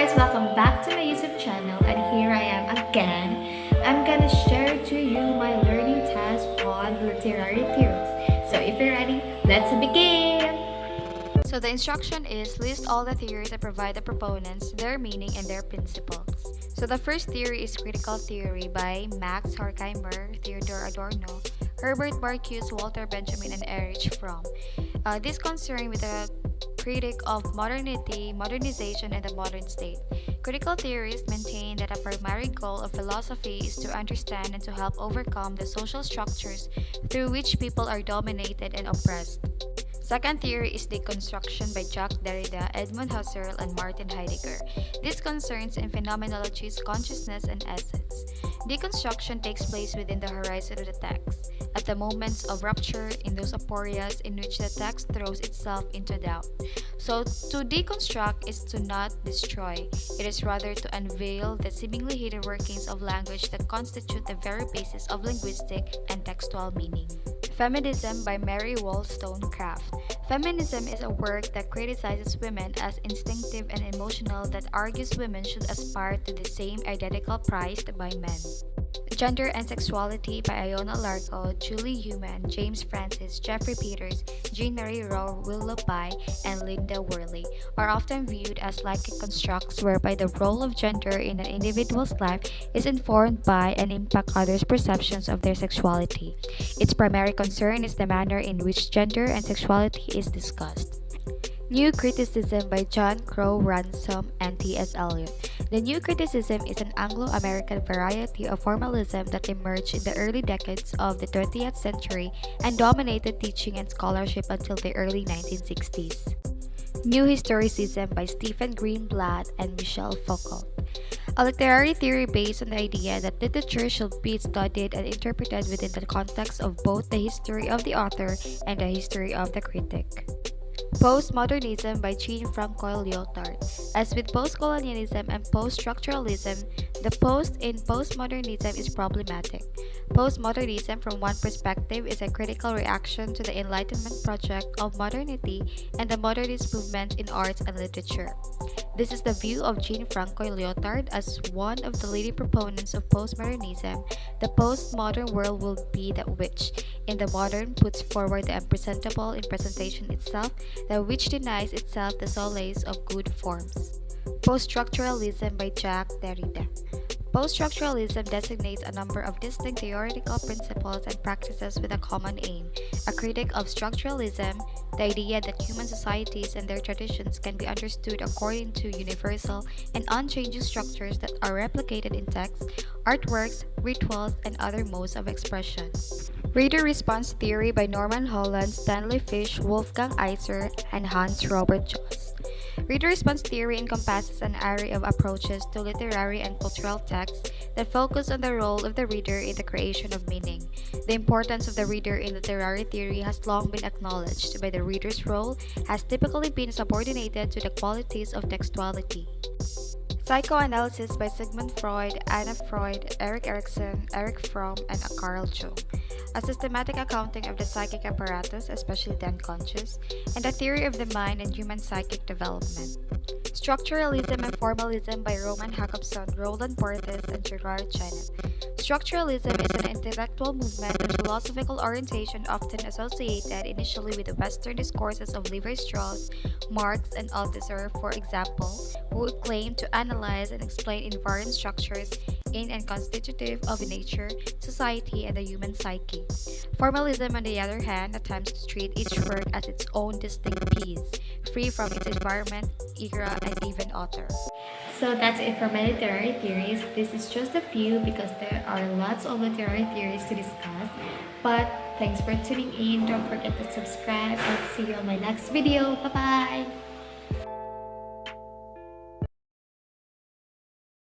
guys, welcome back to my YouTube channel, and here I am again. I'm gonna share to you my learning task on literary theories. So if you're ready, let's begin! So the instruction is list all the theories that provide the proponents, their meaning, and their principles. So the first theory is critical theory by Max Horkheimer, Theodore Adorno, Herbert Marcuse, Walter Benjamin, and Erich Fromm. This concern with the critic of modernity, modernization, and the modern state. Critical theorists maintain that a primary goal of philosophy is to understand and to help overcome the social structures through which people are dominated and oppressed. Second theory is deconstruction by Jacques Derrida, Edmund Husserl, and Martin Heidegger. This concerns in phenomenology's consciousness and essence. Deconstruction takes place within the horizon of the text, at the moments of rupture, in those aporias in which the text throws itself into doubt. So, to deconstruct is to not destroy, it is rather to unveil the seemingly hidden workings of language that constitute the very basis of linguistic and textual meaning. Feminism by Mary Wollstonecraft. Feminism is a work that criticizes women as instinctive and emotional, that argues women should aspire to the same identical prize by men. Gender and Sexuality by Iona Larco, Julie Human, James Francis, Jeffrey Peters, Jean Marie Rowe, Willow Pye, and Linda Worley are often viewed as psychic constructs whereby the role of gender in an individual's life is informed by and impact others' perceptions of their sexuality. Its primary concern is the manner in which gender and sexuality is discussed. New Criticism by John Crowe Ransom and T.S. Eliot. The New Criticism is an Anglo-American variety of formalism that emerged in the early decades of the 20th century and dominated teaching and scholarship until the early 1960s. New Historicism by Stephen Greenblatt and Michel Foucault. A literary theory based on the idea that literature should be studied and interpreted within the context of both the history of the author and the history of the critic. Postmodernism by Jean-Francois Lyotard. As with postcolonialism and post-structuralism, the post in postmodernism is problematic. Postmodernism, from one perspective, is a critical reaction to the Enlightenment project of modernity and the modernist movement in arts and literature. This is the view of Jean-Francois Lyotard as one of the leading proponents of postmodernism. The postmodern world will be that which, in the modern, puts forward the unpresentable in presentation itself, that which denies itself the solace of good forms. Post-structuralism by Jacques Derrida. Post-structuralism designates a number of distinct theoretical principles and practices with a common aim. A critic of structuralism, the idea that human societies and their traditions can be understood according to universal and unchanging structures that are replicated in texts, artworks, rituals, and other modes of expression. Reader Response Theory by Norman Holland, Stanley Fish, Wolfgang Iser, and Hans Robert Joss. Reader response theory encompasses an array of approaches to literary and cultural texts that focus on the role of the reader in the creation of meaning. The importance of the reader in literary theory has long been acknowledged, but the reader's role has typically been subordinated to the qualities of textuality. Psychoanalysis by Sigmund Freud, Anna Freud, Erik Erikson, Erich Fromm, and Carl Jung. A systematic accounting of the psychic apparatus, especially the unconscious, and the theory of the mind and human psychic development. Structuralism and Formalism by Roman Jakobson, Roland Barthes, and Gerard Chenet. Structuralism is an intellectual movement and philosophical orientation often associated initially with the Western discourses of Levi-Strauss, Marx, and Althusser, for example, who claim to analyze and explain invariant structures in and constitutive of nature, society, and the human psyche. Formalism, on the other hand, attempts to treat each work as its own distinct piece, free from its environment, era, and even author. So that's it for my literary theories. This is just a few because there are lots of literary theories to discuss. But thanks for tuning in. Don't forget to subscribe and see you on my next video. Bye bye!